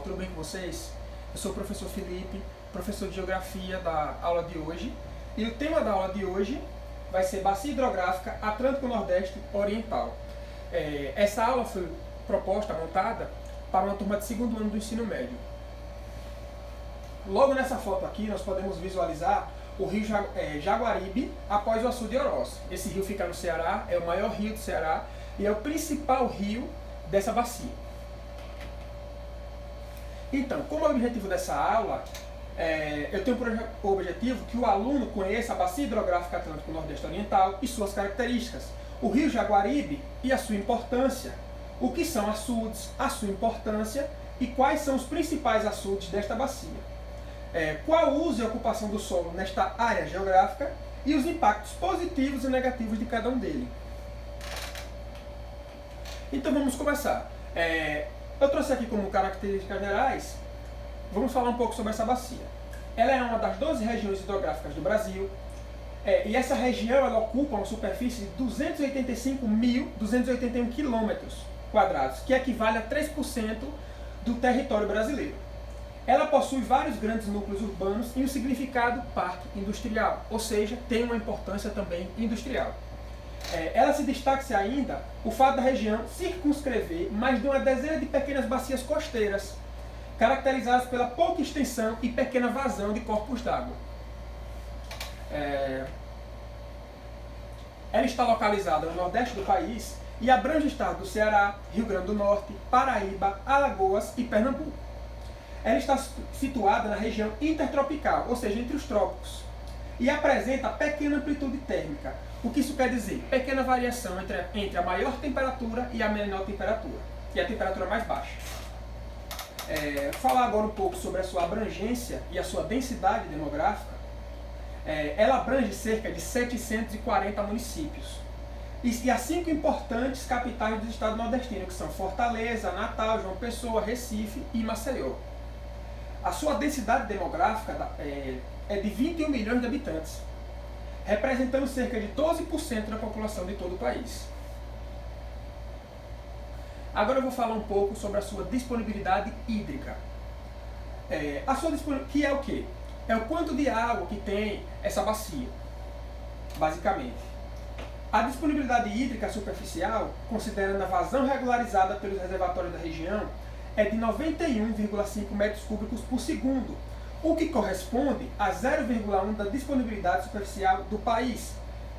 tudo bem com vocês? Eu sou o professor Felipe, professor de Geografia da aula de hoje. E o tema da aula de hoje vai ser Bacia Hidrográfica Atlântico-Nordeste Oriental. Essa aula foi montada para uma turma de segundo ano do ensino médio. Logo nessa foto aqui nós podemos visualizar o rio Jaguaribe após o açude de Oroz. Esse rio fica no Ceará, é o maior rio do Ceará e é o principal rio dessa bacia. Então, como objetivo dessa aula, eu tenho por objetivo que o aluno conheça a Bacia Hidrográfica Atlântico-Nordeste Oriental e suas características, o rio Jaguaribe e a sua importância, o que são açudes, a sua importância e quais são os principais açudes desta bacia, qual o uso e ocupação do solo nesta área geográfica e os impactos positivos e negativos de cada um deles. Então vamos começar. Eu trouxe aqui como características gerais, vamos falar um pouco sobre essa bacia. Ela é uma das 12 regiões hidrográficas do Brasil, e essa região ela ocupa uma superfície de 285.281 km², que equivale a 3% do território brasileiro. Ela possui vários grandes núcleos urbanos e um significado parque industrial, ou seja, tem uma importância também industrial. Ela se destaca ainda o fato da região circunscrever mais de uma dezena de pequenas bacias costeiras, caracterizadas pela pouca extensão e pequena vazão de corpos d'água. Ela está localizada no nordeste do país e abrange o estado do Ceará, Rio Grande do Norte, Paraíba, Alagoas e Pernambuco. Ela está situada na região intertropical, ou seja, entre os trópicos, e apresenta pequena amplitude térmica. O que isso quer dizer? Pequena variação entre a maior temperatura e a menor temperatura, e a temperatura mais baixa. Falar agora um pouco sobre a sua abrangência e a sua densidade demográfica. Ela abrange cerca de 740 municípios e as 5 importantes capitais do estado nordestino, que são Fortaleza, Natal, João Pessoa, Recife e Maceió. A sua densidade demográfica é de 21 milhões de habitantes, representando cerca de 12% da população de todo o país. Agora eu vou falar um pouco sobre a sua disponibilidade hídrica. Que é o quê? É o quanto de água que tem essa bacia, basicamente. A disponibilidade hídrica superficial, considerando a vazão regularizada pelos reservatórios da região, é de 91,5 metros cúbicos por segundo, o que corresponde a 0,1 da disponibilidade superficial do país,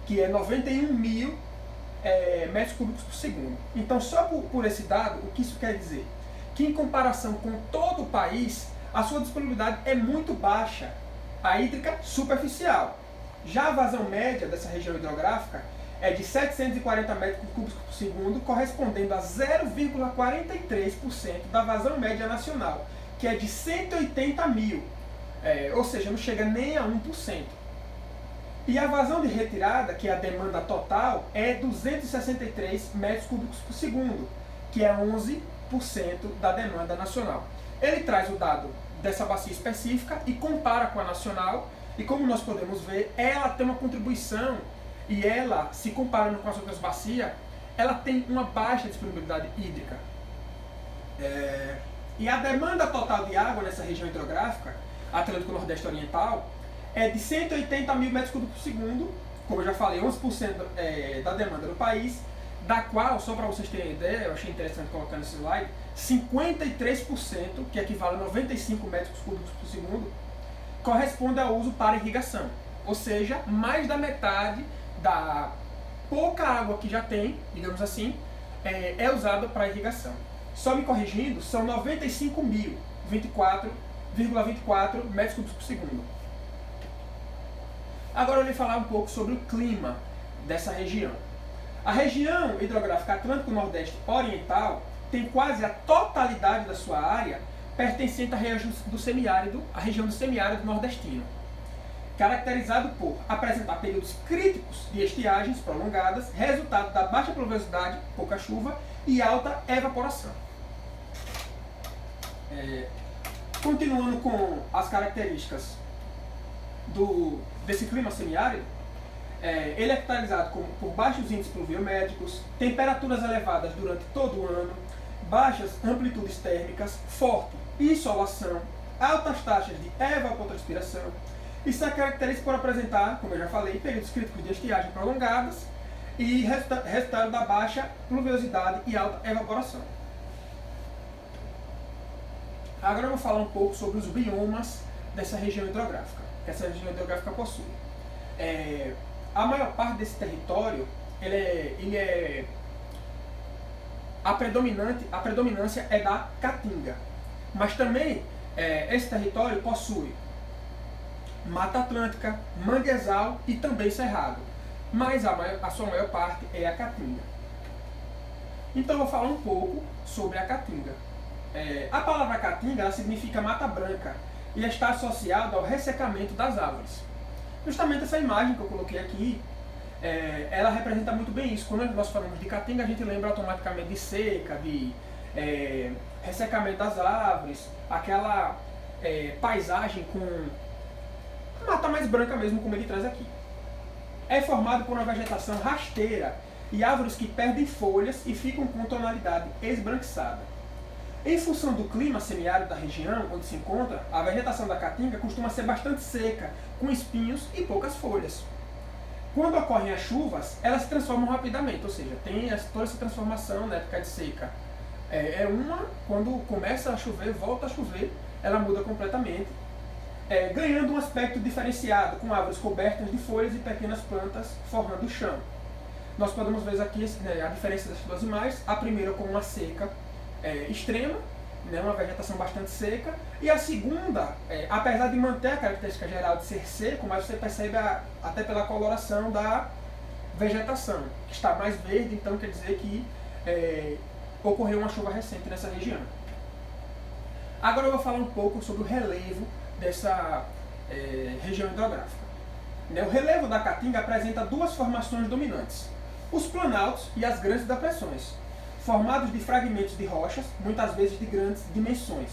que é 91 mil metros cúbicos por segundo. Então, só por esse dado, o que isso quer dizer? Que em comparação com todo o país, a sua disponibilidade é muito baixa, a hídrica superficial. Já a vazão média dessa região hidrográfica é de 740 metros cúbicos por segundo, correspondendo a 0,43% da vazão média nacional, que é de 180 mil, ou seja, não chega nem a 1%. E a vazão de retirada, que é a demanda total, é 263 metros cúbicos por segundo, que é 11% da demanda nacional. Ele traz o dado dessa bacia específica e compara com a nacional, e como nós podemos ver, ela tem uma contribuição, e ela, se comparando com as outras bacias, ela tem uma baixa disponibilidade hídrica. E a demanda total de água nessa região hidrográfica, Atlântico-Nordeste Oriental, é de 180 mil metros cúbicos por segundo, como eu já falei, 11% da demanda do país, da qual, só para vocês terem ideia, eu achei interessante colocar nesse slide, 53%, que equivale a 95 metros cúbicos por segundo, corresponde ao uso para irrigação. Ou seja, mais da metade da pouca água que já tem, digamos assim, é usada para irrigação. Só me corrigindo, são 95 mil, 24,24 metros cúbicos por segundo. Agora eu vou falar um pouco sobre o clima dessa região. A região hidrográfica Atlântico-Nordeste Oriental tem quase a totalidade da sua área pertencente à região do semiárido nordestino, caracterizado por apresentar períodos críticos de estiagens prolongadas, resultado da baixa pluviosidade, pouca chuva e alta evaporação. Continuando com as características desse clima semiárido, ele é caracterizado por baixos índices pluviométricos, temperaturas elevadas durante todo o ano, baixas amplitudes térmicas, forte insolação, altas taxas de evapotranspiração e se caracteriza por apresentar, como eu já falei, períodos críticos de estiagem prolongadas e resultado da baixa pluviosidade e alta evaporação. Agora eu vou falar um pouco sobre os biomas dessa região hidrográfica, que essa região hidrográfica possui. A maior parte desse território, a predominância é da caatinga, mas também esse território possui Mata Atlântica, manguezal e também cerrado, mas a sua maior parte é a caatinga. Então eu vou falar um pouco sobre a caatinga. A palavra caatinga ela significa mata branca e está associada ao ressecamento das árvores. Justamente essa imagem que eu coloquei aqui, ela representa muito bem isso. Quando nós falamos de caatinga, a gente lembra automaticamente de seca, de ressecamento das árvores, aquela paisagem com mata mais branca mesmo, como ele traz aqui. É formado por uma vegetação rasteira e árvores que perdem folhas e ficam com tonalidade esbranquiçada. Em função do clima semiárido da região onde se encontra, a vegetação da caatinga costuma ser bastante seca, com espinhos e poucas folhas. Quando ocorrem as chuvas, elas se transformam rapidamente, ou seja, tem toda essa transformação na época de seca. Quando começa a chover, volta a chover, ela muda completamente, ganhando um aspecto diferenciado, com árvores cobertas de folhas e pequenas plantas forrando o chão. Nós podemos ver aqui a diferença das duas imagens, a primeira com uma seca extrema, uma vegetação bastante seca, e a segunda, apesar de manter a característica geral de ser seco, mas você percebe até pela coloração da vegetação, que está mais verde, então quer dizer que ocorreu uma chuva recente nessa região. Agora eu vou falar um pouco sobre o relevo dessa região hidrográfica. O relevo da caatinga apresenta duas formações dominantes: os planaltos e as grandes depressões, formados de fragmentos de rochas, muitas vezes de grandes dimensões.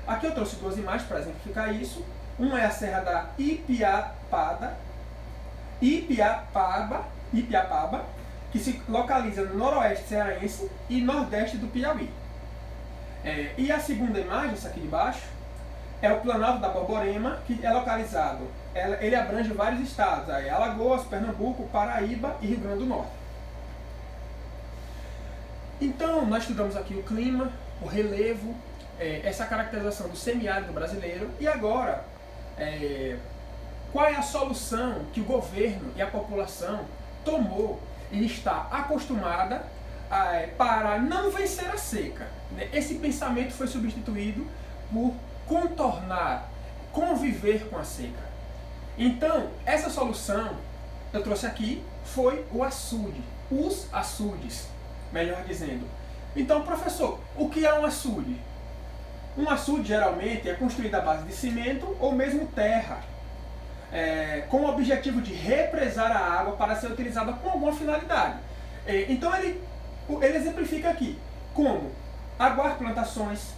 Aqui eu trouxe duas imagens para exemplificar isso. Uma é a Serra da Ipiapaba, que se localiza no noroeste cearense e nordeste do Piauí. E a segunda imagem, essa aqui de baixo, é o Planalto da Borborema, que é localizado, ele abrange vários estados, Alagoas, Pernambuco, Paraíba e Rio Grande do Norte. Então, nós estudamos aqui o clima, o relevo, essa caracterização do semiárido brasileiro, e agora, qual é a solução que o governo e a população tomou e está acostumada para não vencer a seca? Esse pensamento foi substituído por contornar, conviver com a seca. Então, essa solução, eu trouxe aqui, foi o açude, os açudes, melhor dizendo. Então, professor, o que é um açude? Um açude geralmente é construído à base de cimento ou mesmo terra, com o objetivo de represar a água para ser utilizada com alguma finalidade. Então ele exemplifica aqui como aguar plantações,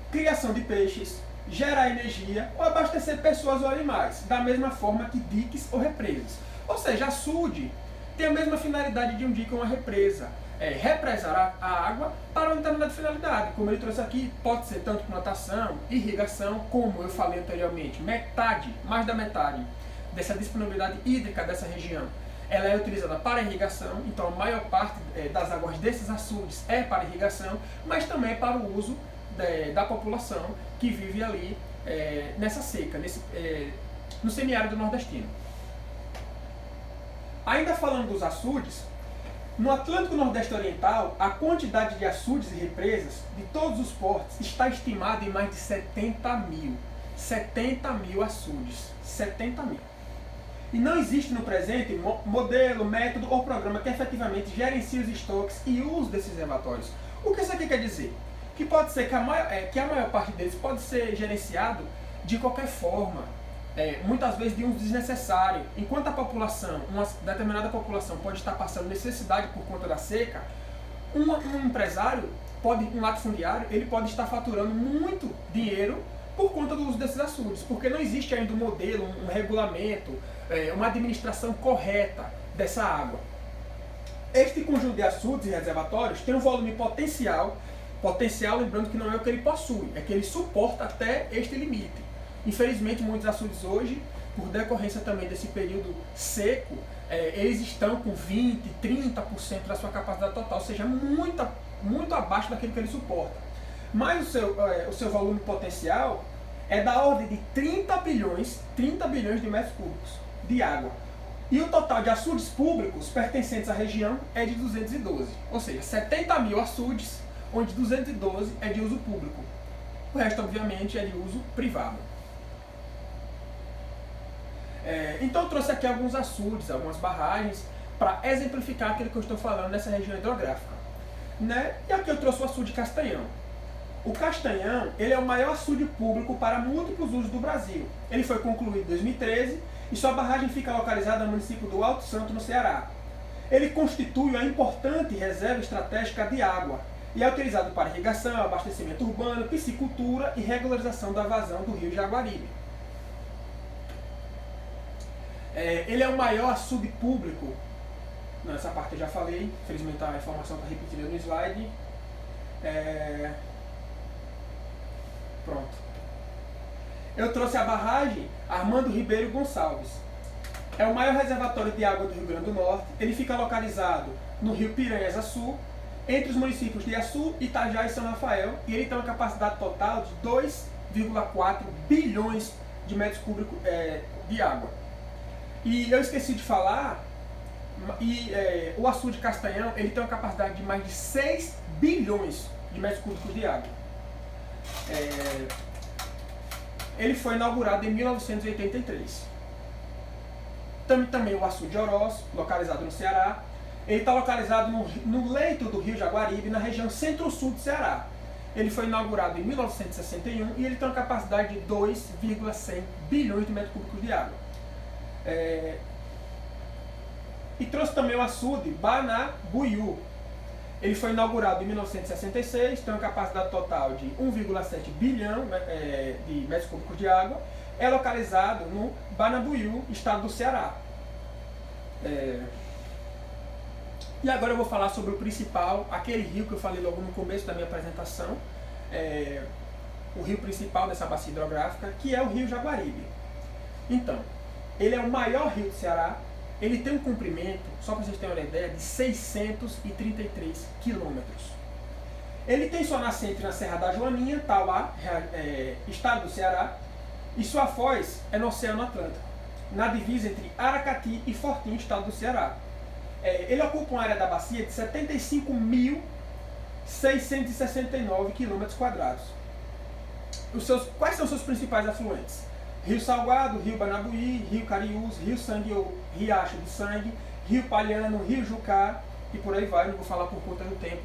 criação de peixes, gerar energia ou abastecer pessoas ou animais, da mesma forma que diques ou represas. Ou seja, açude tem a mesma finalidade de um dique ou uma represa. Represar a água para uma determinada finalidade. Como ele trouxe aqui, pode ser tanto plantação, irrigação, como eu falei anteriormente, mais da metade dessa disponibilidade hídrica dessa região, ela é utilizada para irrigação, então a maior parte das águas desses açudes é para irrigação, mas também para o uso da população que vive ali nessa seca, no semiárido nordestino. Ainda falando dos açudes, no Atlântico Nordeste Oriental, a quantidade de açudes e represas de todos os portos está estimada em mais de 70 mil. 70 mil açudes. 70 mil. E não existe no presente modelo, método ou programa que efetivamente gerencie os estoques e uso desses reservatórios. O que isso aqui quer dizer? Que pode ser que a maior parte deles pode ser gerenciado de qualquer forma, muitas vezes de uso desnecessário. Enquanto a população, uma determinada população pode estar passando necessidade por conta da seca, um empresário, um latifundiário, ele pode estar faturando muito dinheiro por conta do uso desses açudes, porque não existe ainda um modelo, um regulamento, uma administração correta dessa água. Este conjunto de açudes e reservatórios tem um volume potencial Potencial, lembrando que não é o que ele possui, é que ele suporta até este limite. Infelizmente, muitos açudes hoje, por decorrência também desse período seco, eles estão com 20%, 30% da sua capacidade total, ou seja, muito abaixo daquilo que ele suporta. Mas o seu volume potencial é da ordem de 30 bilhões de metros cúbicos de água. E o total de açudes públicos pertencentes à região é de 212, ou seja, 70 mil açudes, onde 212 é de uso público. O resto, obviamente, é de uso privado. Então eu trouxe aqui alguns açudes, algumas barragens, para exemplificar aquilo que eu estou falando nessa região hidrográfica. E aqui eu trouxe o açude Castanhão. O Castanhão, ele é o maior açude público para múltiplos usos do Brasil. Ele foi concluído em 2013 e sua barragem fica localizada no município do Alto Santo, no Ceará. Ele constitui uma importante reserva estratégica de água e é utilizado para irrigação, abastecimento urbano, piscicultura e regularização da vazão do rio Jaguaribe. Ele é o maior açude público. Nessa parte eu já falei, infelizmente a informação está repetida no slide. Pronto. Eu trouxe a barragem Armando Ribeiro Gonçalves. É o maior reservatório de água do Rio Grande do Norte. Ele fica localizado no rio Piranhas-Açu, entre os municípios de Açu, Itajá e São Rafael, e ele tem uma capacidade total de 2,4 bilhões de metros cúbicos de água. E eu esqueci de falar, o açude Castanhão ele tem uma capacidade de mais de 6 bilhões de metros cúbicos de água. Ele foi inaugurado em 1983. Também o açude Oroz, localizado no Ceará. Ele está localizado no leito do rio Jaguaribe, na região centro-sul do Ceará. Ele foi inaugurado em 1961 e ele tem uma capacidade de 2,100 bilhões de metros cúbicos de água. E trouxe também o açude Banabuiú. Ele foi inaugurado em 1966, tem uma capacidade total de 1,7 bilhão de metros cúbicos de água. É localizado no Banabuiú, estado do Ceará. E agora eu vou falar sobre o principal, aquele rio que eu falei logo no começo da minha apresentação, o rio principal dessa bacia hidrográfica, que é o rio Jaguaribe. Então, ele é o maior rio do Ceará. Ele tem um comprimento, só para vocês terem uma ideia, de 633 quilômetros. Ele tem sua nascente na Serra da Joaninha, Tauá, estado do Ceará, e sua foz é no Oceano Atlântico, na divisa entre Aracati e Fortim, estado do Ceará. Ele ocupa uma área da bacia de 75.669 quilômetros quadrados. Quais são os seus principais afluentes? Rio Salgado, Rio Banabuí, Rio Cariús, Rio Sangue ou Riacho do Sangue, Rio Palhano, Rio Jucá e por aí vai. Não vou falar por conta do tempo.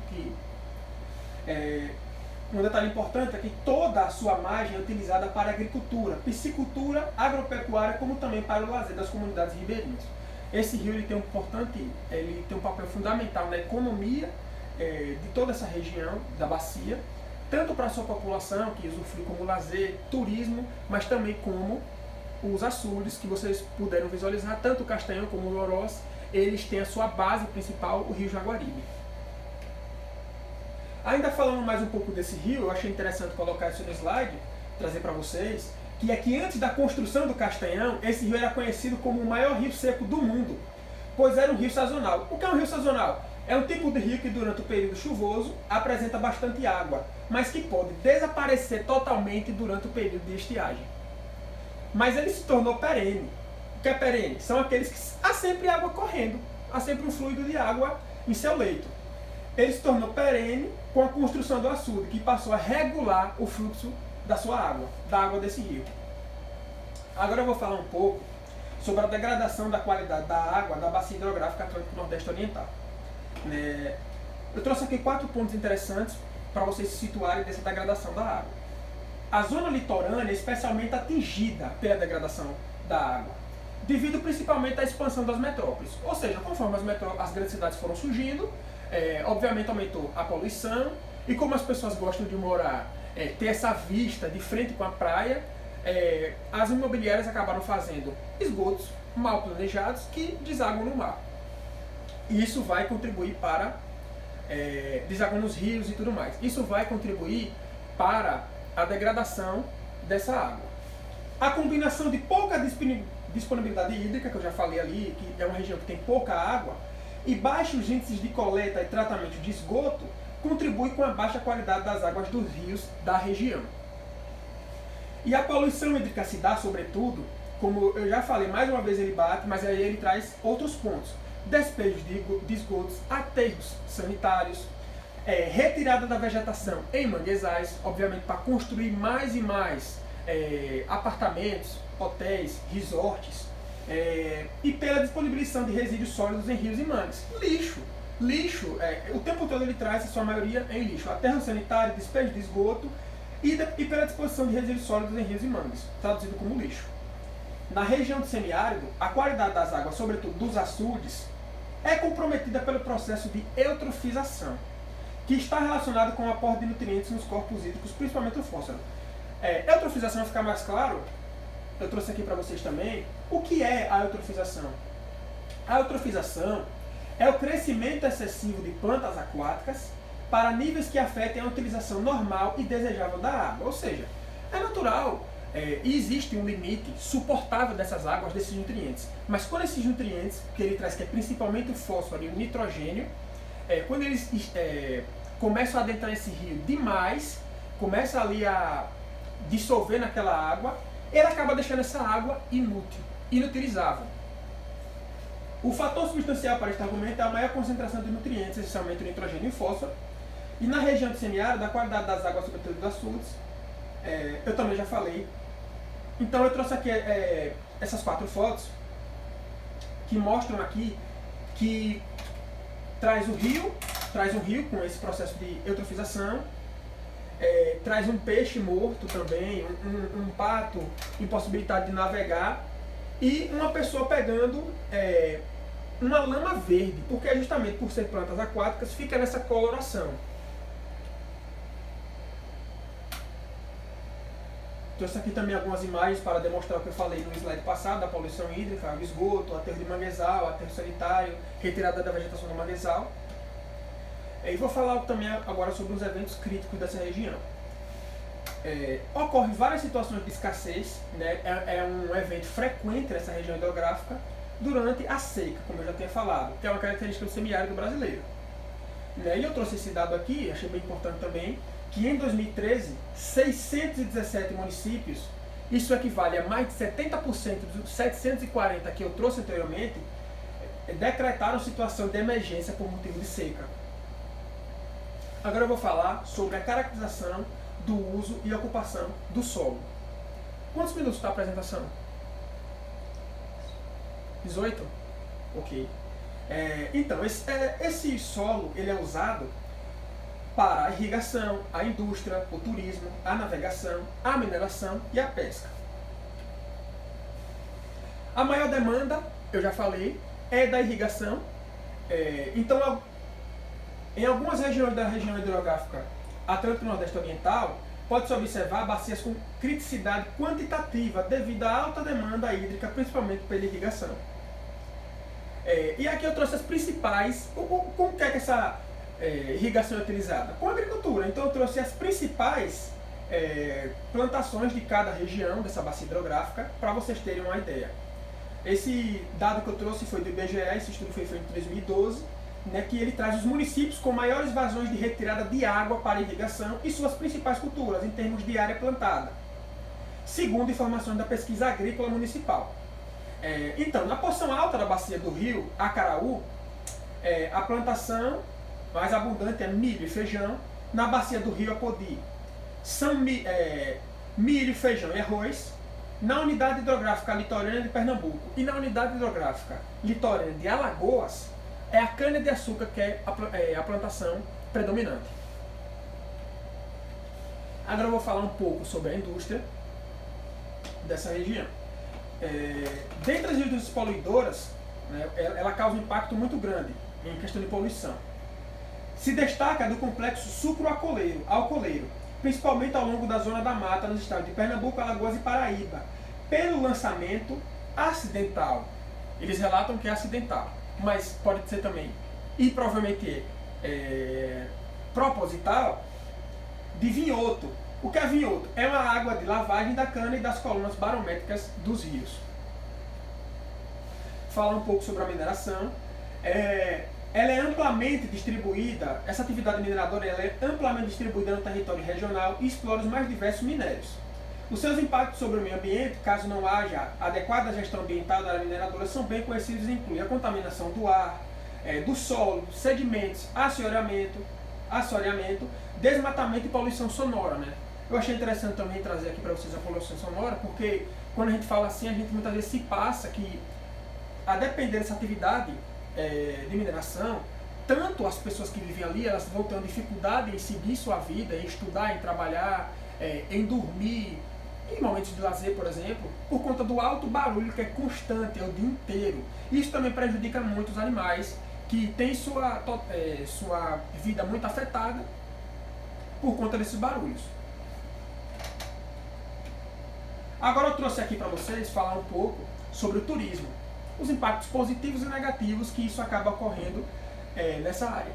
Um detalhe importante é que toda a sua margem é utilizada para agricultura, piscicultura, agropecuária, como também para o lazer das comunidades ribeirinhas. Esse rio ele tem um papel fundamental na economia de toda essa região da bacia, tanto para a sua população, que usufrui como lazer, turismo, mas também como os açudes, que vocês puderam visualizar, tanto o Castanhão como o Oroz, eles têm a sua base principal, o rio Jaguaribe. Ainda falando mais um pouco desse rio, eu achei interessante colocar isso no slide, trazer para vocês, que é que antes da construção do Castanhão, esse rio era conhecido como o maior rio seco do mundo, pois era um rio sazonal. O que é um rio sazonal? É um tipo de rio que durante o período chuvoso apresenta bastante água, mas que pode desaparecer totalmente durante o período de estiagem. Mas ele se tornou perene. O que é perene? São aqueles que há sempre água correndo, há sempre um fluido de água em seu leito. Ele se tornou perene com a construção do açude, que passou a regular o fluxo da sua água, da água desse rio. Agora eu vou falar um pouco sobre a degradação da qualidade da água da bacia hidrográfica Atlântico Nordeste Oriental. Eu trouxe aqui 4 pontos interessantes para vocês se situarem dessa degradação da água. A zona litorânea é especialmente atingida pela degradação da água, devido principalmente à expansão das metrópoles. Ou seja, conforme as grandes cidades foram surgindo, obviamente aumentou a poluição, e como as pessoas gostam de morar, ter essa vista de frente com a praia, as imobiliárias acabaram fazendo esgotos mal planejados que desaguam no mar. E isso vai contribuir para desagam nos rios e tudo mais. Isso vai contribuir para a degradação dessa água. A combinação de pouca disponibilidade hídrica, que eu já falei ali, que é uma região que tem pouca água, e baixos índices de coleta e tratamento de esgoto, contribui com a baixa qualidade das águas dos rios da região. E a poluição hídrica se dá, sobretudo, como eu já falei, mais uma vez ele bate, mas aí ele traz outros pontos. Despejos de esgotos, aterros sanitários, retirada da vegetação em manguezais, obviamente para construir mais e mais apartamentos, hotéis, resorts, e pela disponibilização de resíduos sólidos em rios e mangues. Lixo, o tempo todo ele traz a sua maioria em lixo. Aterro sanitário, despejo de esgoto e pela disposição de resíduos sólidos em rios e mangues, traduzido como lixo. Na região do semiárido, a qualidade das águas, sobretudo dos açudes, é comprometida pelo processo de eutrofização, que está relacionado com o aporte de nutrientes nos corpos hídricos, principalmente o fósforo. Eutrofização, para ficar mais claro, eu trouxe aqui para vocês também, o que é a eutrofização? A eutrofização é o crescimento excessivo de plantas aquáticas para níveis que afetem a utilização normal e desejável da água. Ou seja, é natural e existe um limite suportável dessas águas, desses nutrientes. Mas quando esses nutrientes, que ele traz, que é principalmente o fósforo e o nitrogênio, quando eles começam a adentrar esse rio demais, começa ali a dissolver naquela água, ele acaba deixando essa água inútil, inutilizável. O fator substancial para este argumento é a maior concentração de nutrientes, essencialmente o nitrogênio e o fósforo. E na região do semiárido, a qualidade das águas, sobretudo dos açudes, eu também já falei. Então eu trouxe aqui essas 4 fotos que mostram aqui que traz um rio com esse processo de eutrofização, traz um peixe morto também, um pato impossibilitado de navegar e uma pessoa pegando uma lama verde, porque justamente por ser plantas aquáticas fica nessa coloração. Trouxe aqui também algumas imagens para demonstrar o que eu falei no slide passado, da poluição hídrica, o esgoto, aterro de manguezal, aterro sanitário, retirada da vegetação do manguezal. E vou falar também agora sobre os eventos críticos dessa região. Ocorrem várias situações de escassez, né? É um evento frequente nessa região hidrográfica durante a seca, como eu já tinha falado, que é uma característica do semiárido brasileiro. E eu trouxe esse dado aqui, achei bem importante também, que em 2013, 617 municípios, isso equivale a mais de 70% dos 740 que eu trouxe anteriormente, decretaram situação de emergência por motivo de seca. Agora eu vou falar sobre a caracterização do uso e ocupação do solo. Quantos minutos está a apresentação? 18? Ok. Então, esse solo ele é usado para a irrigação, a indústria, o turismo, a navegação, a mineração e a pesca. A maior demanda, eu já falei, é da irrigação. Então, em algumas regiões da região hidrográfica Atlântico Nordeste Oriental, pode-se observar bacias com criticidade quantitativa devido à alta demanda hídrica, principalmente pela irrigação. E aqui eu trouxe as principais, como que essa irrigação é utilizada? Com a agricultura. Então eu trouxe as principais plantações de cada região dessa bacia hidrográfica, para vocês terem uma ideia. Esse dado que eu trouxe foi do IBGE, esse estudo foi feito em 2012, né, que ele traz os municípios com maiores vazões de retirada de água para irrigação e suas principais culturas, em termos de área plantada, segundo informações da pesquisa agrícola municipal. Então, na porção alta da bacia do rio Acaraú, a plantação mais abundante é milho e feijão. Na bacia do rio Apodi, são milho, feijão e arroz. Na unidade hidrográfica litorânea de Pernambuco e na unidade hidrográfica litorânea de Alagoas, é a cana-de-açúcar que é a plantação predominante. Agora eu vou falar um pouco sobre a indústria dessa região. Dentre as indústrias poluidoras, né, ela causa um impacto muito grande em questão de poluição. Se destaca do complexo sucro-alcooleiro, principalmente ao longo da zona da mata nos estados de Pernambuco, Alagoas e Paraíba, pelo lançamento acidental. Eles relatam que é acidental, mas pode ser também, e provavelmente proposital de vinhoto. O que é vinhoto? É uma água de lavagem da cana e das colunas barométricas dos rios. Falar um pouco sobre a mineração. Ela é amplamente distribuída, essa atividade mineradora ela é amplamente distribuída no território regional e explora os mais diversos minérios. Os seus impactos sobre o meio ambiente, caso não haja adequada gestão ambiental da área mineradora, são bem conhecidos e incluem a contaminação do ar, do solo, sedimentos, assoreamento, desmatamento e poluição sonora, né? Eu achei interessante também trazer aqui para vocês a poluição sonora, porque quando a gente fala assim, a gente muitas vezes se passa que, a depender dessa atividade de mineração, tanto as pessoas que vivem ali, elas vão ter uma dificuldade em seguir sua vida, em estudar, em trabalhar, em dormir, em momentos de lazer, por exemplo, por conta do alto barulho que é constante, é o dia inteiro. Isso também prejudica muito os animais que têm sua vida muito afetada por conta desses barulhos. Agora eu trouxe aqui para vocês falar um pouco sobre o turismo, os impactos positivos e negativos que isso acaba ocorrendo nessa área.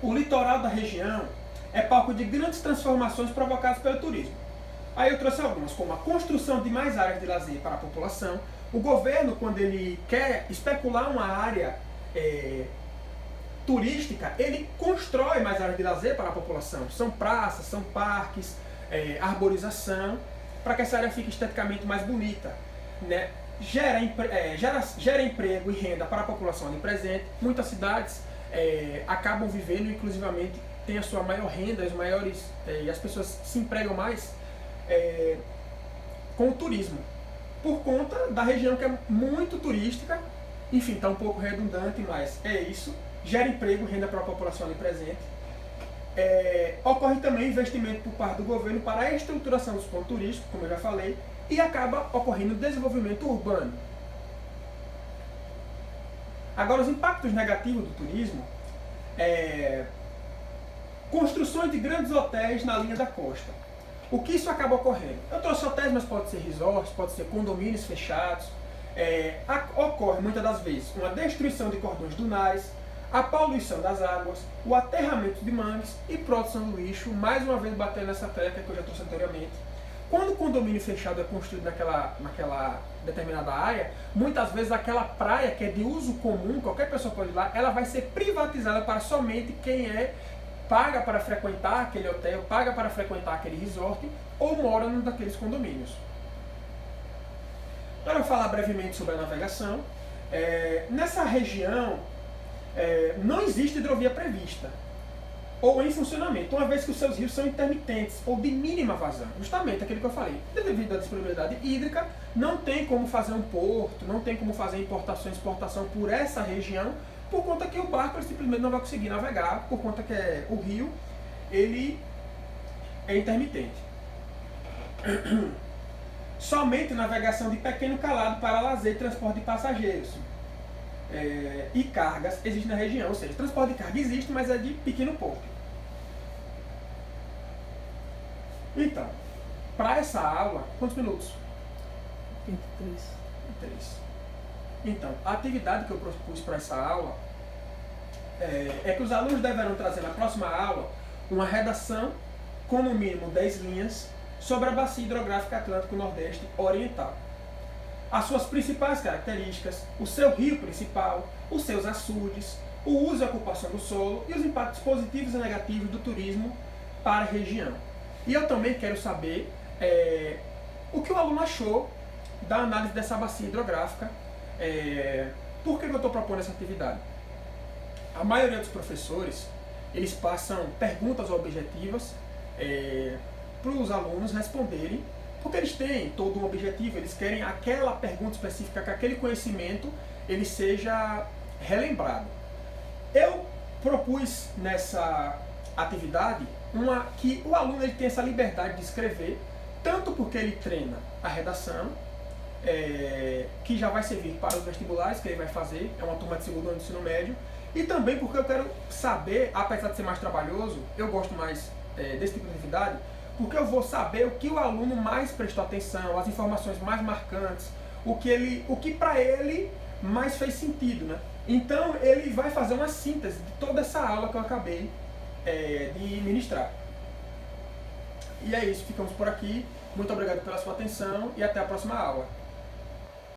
O litoral da região é palco de grandes transformações provocadas pelo turismo. Aí eu trouxe algumas, como a construção de mais áreas de lazer para a população. O governo, quando ele quer especular uma área turística, ele constrói mais áreas de lazer para a população. São praças, são parques, arborização, para que essa área fique esteticamente mais bonita, né? Gera emprego e renda para a população ali presente. Muitas cidades acabam vivendo, inclusivamente, tem a sua maior renda, e as pessoas se empregam mais com o turismo, por conta da região que é muito turística. Enfim, está um pouco redundante, mas é isso. Gera emprego e renda para a população ali presente. Ocorre também investimento por parte do governo para a estruturação dos pontos turísticos, como eu já falei, e acaba ocorrendo desenvolvimento urbano. Agora, os impactos negativos do turismo construções de grandes hotéis na linha da costa. O que isso acaba ocorrendo? Eu trouxe hotéis, mas pode ser resorts, pode ser condomínios fechados. Ocorre muitas das vezes uma destruição de cordões dunares, a poluição das águas, o aterramento de mangues e produção do lixo, mais uma vez batendo nessa tecla que eu já trouxe anteriormente. Quando o condomínio fechado é construído naquela determinada área, muitas vezes aquela praia que é de uso comum, qualquer pessoa pode ir lá, ela vai ser privatizada para somente quem paga para frequentar aquele hotel, paga para frequentar aquele resort ou mora num daqueles condomínios. Agora eu vou falar brevemente sobre a navegação. Nessa região não existe hidrovia prevista ou em funcionamento, uma vez que os seus rios são intermitentes ou de mínima vazão. Justamente aquilo que eu falei, devido à disponibilidade hídrica, não tem como fazer um porto, não tem como fazer importação e exportação por essa região, por conta que o barco ele simplesmente não vai conseguir navegar, por conta que o rio ele é intermitente. Somente navegação de pequeno calado para lazer e transporte de passageiros e cargas existe na região, ou seja, transporte de carga existe, mas é de pequeno porte. Então, para essa aula, quantos minutos? 23. Então, a atividade que eu propus para essa aula é que os alunos deverão trazer na próxima aula uma redação com no mínimo 10 linhas sobre a Bacia Hidrográfica Atlântico Nordeste Oriental. As suas principais características, o seu rio principal, os seus açudes, o uso e a ocupação do solo e os impactos positivos e negativos do turismo para a região. E eu também quero saber o que o aluno achou da análise dessa bacia hidrográfica. Por que eu estou propondo essa atividade? A maioria dos professores, eles passam perguntas objetivas para os alunos responderem, porque eles têm todo um objetivo, eles querem aquela pergunta específica, que aquele conhecimento ele seja relembrado. Eu propus nessa atividade que o aluno ele tem essa liberdade de escrever, tanto porque ele treina a redação, que já vai servir para os vestibulares que ele vai fazer, é uma turma de segundo ano do ensino médio, e também porque eu quero saber, apesar de ser mais trabalhoso, eu gosto mais desse tipo de atividade, porque eu vou saber o que o aluno mais prestou atenção, as informações mais marcantes, o que para ele mais fez sentido, né? Então, ele vai fazer uma síntese de toda essa aula que eu acabei de ministrar. E é isso, ficamos por aqui. Muito obrigado pela sua atenção e até a próxima aula.